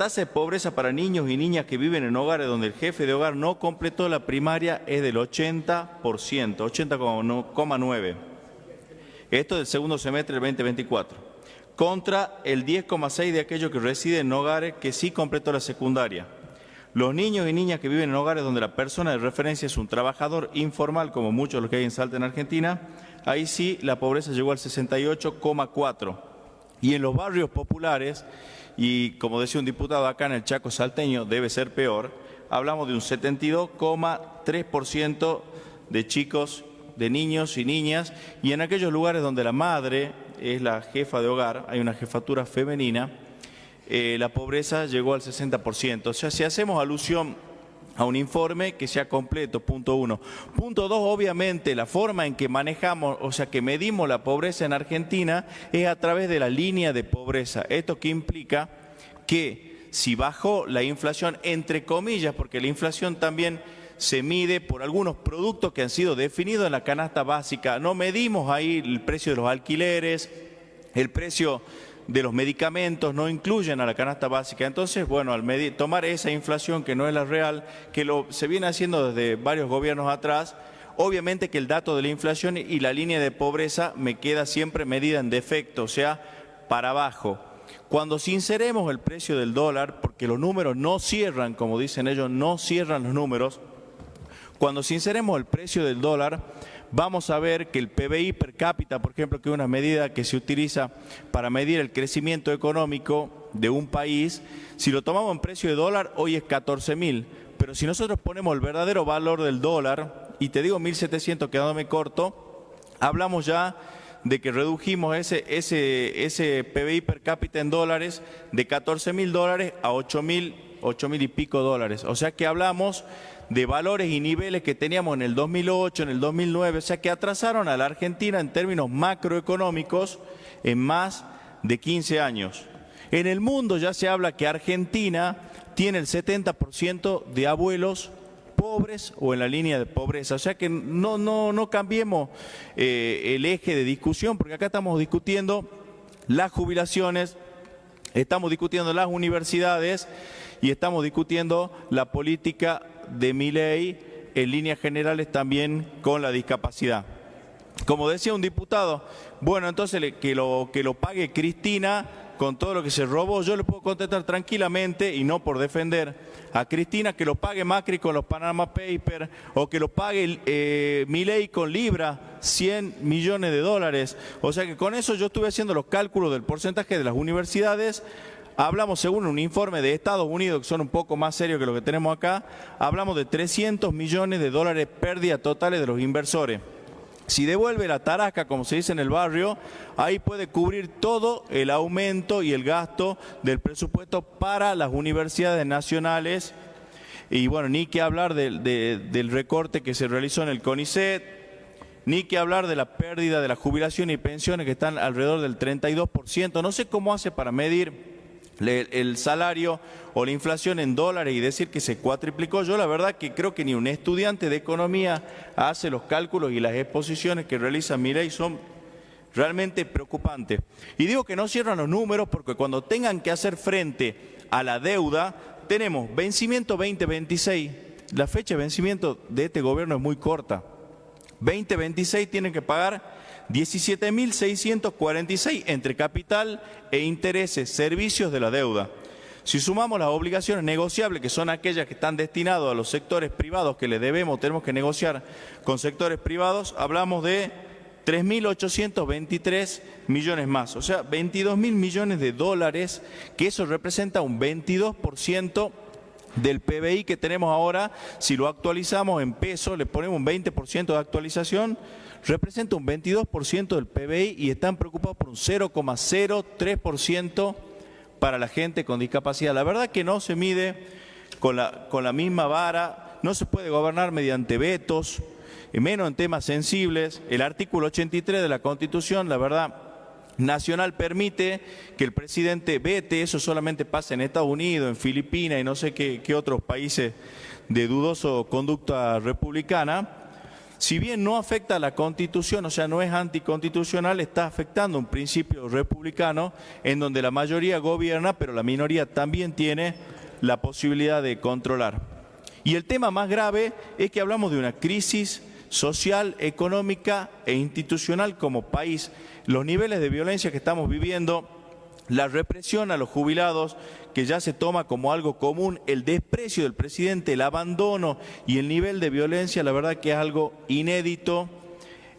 tasa de pobreza para niños y niñas que viven en hogares donde el jefe de hogar no completó la primaria es del 80%, 80,9%. Esto del segundo semestre del 2024, contra el 10,6% de aquellos que residen en hogares que sí completó la secundaria. Los niños y niñas que viven en hogares donde la persona de referencia es un trabajador informal, como muchos de los que hay en Salta en Argentina, ahí sí la pobreza llegó al 68,4%. Y en los barrios populares, y como decía un diputado acá en el Chaco salteño, debe ser peor, hablamos de un 72,3% de chicos, de niños y niñas, y en aquellos lugares donde la madre es la jefa de hogar, hay una jefatura femenina, la pobreza llegó al 60%. O sea, si hacemos alusión a un informe que sea completo, punto uno. Punto dos, obviamente, la forma en que manejamos, o sea, que medimos la pobreza en Argentina es a través de la línea de pobreza. Esto que implica que si bajó la inflación, entre comillas, porque la inflación también se mide por algunos productos que han sido definidos en la canasta básica. No medimos ahí el precio de los alquileres, el precio de los medicamentos, no incluyen a la canasta básica. Entonces, bueno, al tomar esa inflación que no es la real, que se viene haciendo desde varios gobiernos atrás, obviamente que el dato de la inflación y la línea de pobreza me queda siempre medida en defecto, o sea, para abajo. Cuando sinceremos el precio del dólar, porque los números no cierran, como dicen ellos, no cierran los números, cuando sinceremos el precio del dólar, vamos a ver que el PBI per cápita, por ejemplo, que es una medida que se utiliza para medir el crecimiento económico de un país, si lo tomamos en precio de dólar, hoy es 14.000. Pero si nosotros ponemos el verdadero valor del dólar, y te digo 1.700 quedándome corto, hablamos ya de que redujimos ese PBI per cápita en dólares de 14.000 dólares a 8.000 y pico dólares. O sea que hablamos de valores y niveles que teníamos en el 2008, en el 2009, o sea que atrasaron a la Argentina en términos macroeconómicos en más de 15 años. En el mundo ya se habla que Argentina tiene el 70% de abuelos pobres o en la línea de pobreza, o sea que no cambiemos el eje de discusión, porque acá estamos discutiendo las jubilaciones, estamos discutiendo las universidades y estamos discutiendo la política de Milei en líneas generales también con la discapacidad. Como decía un diputado, bueno, entonces que lo pague Cristina con todo lo que se robó. Yo le puedo contestar tranquilamente, y no por defender a Cristina, que lo pague Macri con los Panama Papers, o que lo pague Milei con Libra, 100 millones de dólares. O sea que con eso yo estuve haciendo los cálculos del porcentaje de las universidades. Hablamos, según un informe de Estados Unidos, que son un poco más serios que lo que tenemos acá, hablamos de 300 millones de dólares pérdidas totales de los inversores. Si devuelve la tarasca, como se dice en el barrio, ahí puede cubrir todo el aumento y el gasto del presupuesto para las universidades nacionales. Y bueno, ni que hablar del recorte que se realizó en el CONICET, ni que hablar de la pérdida de la jubilación y pensiones que están alrededor del 32%. No sé cómo hace para medir el salario o la inflación en dólares y decir que se cuatriplicó. Yo la verdad que creo que ni un estudiante de economía hace los cálculos, y las exposiciones que realiza Milei son realmente preocupantes. Y digo que no cierran los números porque cuando tengan que hacer frente a la deuda, tenemos vencimiento 2026. La fecha de vencimiento de este gobierno es muy corta. 2026 tienen que pagar 17.646 entre capital e intereses, servicios de la deuda. Si sumamos las obligaciones negociables, que son aquellas que están destinadas a los sectores privados que le tenemos que negociar con sectores privados, hablamos de 3.823 millones más, o sea, 22.000 millones de dólares, que eso representa un 22% del PBI que tenemos ahora. Si lo actualizamos en pesos, le ponemos un 20% de actualización, representa un 22% del PBI, y están preocupados por un 0,03% para la gente con discapacidad. La verdad que no se mide con la misma vara, no se puede gobernar mediante vetos, menos en temas sensibles. El artículo 83 de la Constitución, la verdad, nacional, permite que el presidente vete. Eso solamente pasa en Estados Unidos, en Filipinas y no sé qué otros países de dudoso conducta republicana. Si bien no afecta a la Constitución, o sea, no es anticonstitucional, está afectando un principio republicano en donde la mayoría gobierna, pero la minoría también tiene la posibilidad de controlar. Y el tema más grave es que hablamos de una crisis social, económica e institucional como país. Los niveles de violencia que estamos viviendo, la represión a los jubilados, que ya se toma como algo común, el desprecio del presidente, el abandono y el nivel de violencia, la verdad que es algo inédito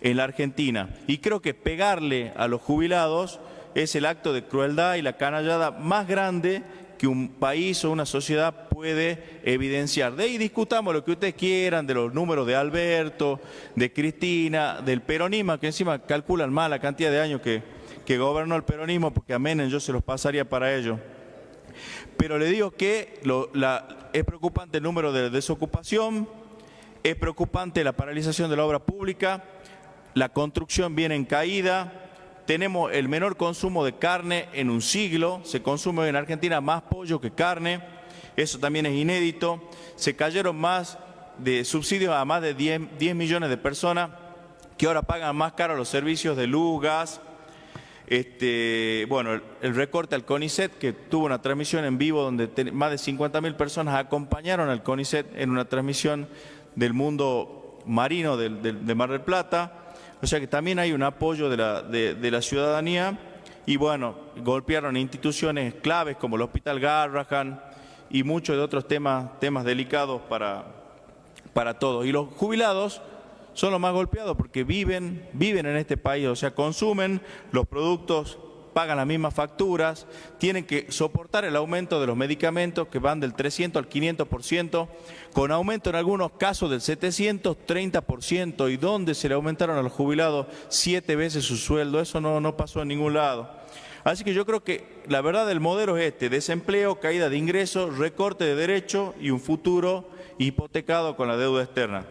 en la Argentina. Y creo que pegarle a los jubilados es el acto de crueldad y la canallada más grande que un país o una sociedad puede evidenciar. De ahí discutamos lo que ustedes quieran, de los números de Alberto, de Cristina, del peronismo, que encima calculan mal la cantidad de años que gobernó el peronismo, porque a Menem yo se los pasaría para ellos. Pero le digo que es preocupante el número de desocupación, es preocupante la paralización de la obra pública, la construcción viene en caída. Tenemos el menor consumo de carne en un siglo, se consume en Argentina más pollo que carne, eso también es inédito. Se cayeron más de subsidios a más de 10 millones de personas que ahora pagan más caro los servicios de luz, gas. Bueno, el recorte al CONICET, que tuvo una transmisión en vivo donde más de 50.000 personas acompañaron al CONICET en una transmisión del mundo marino de Mar del Plata. O sea que también hay un apoyo de la ciudadanía y bueno, golpearon instituciones claves como el Hospital Garrahan y muchos de otros temas delicados para todos. Y los jubilados son los más golpeados porque viven en este país, o sea, consumen los productos, pagan las mismas facturas, tienen que soportar el aumento de los medicamentos que van del 300 al 500%, con aumento en algunos casos del 730%, y donde se le aumentaron a los jubilados 7 veces su sueldo. Eso no pasó en ningún lado. Así que yo creo que la verdad del modelo es desempleo, caída de ingresos, recorte de derechos y un futuro hipotecado con la deuda externa.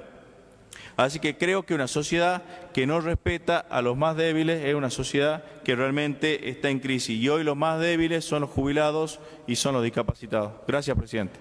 Así que creo que una sociedad que no respeta a los más débiles es una sociedad que realmente está en crisis. Y hoy los más débiles son los jubilados y son los discapacitados. Gracias, presidente.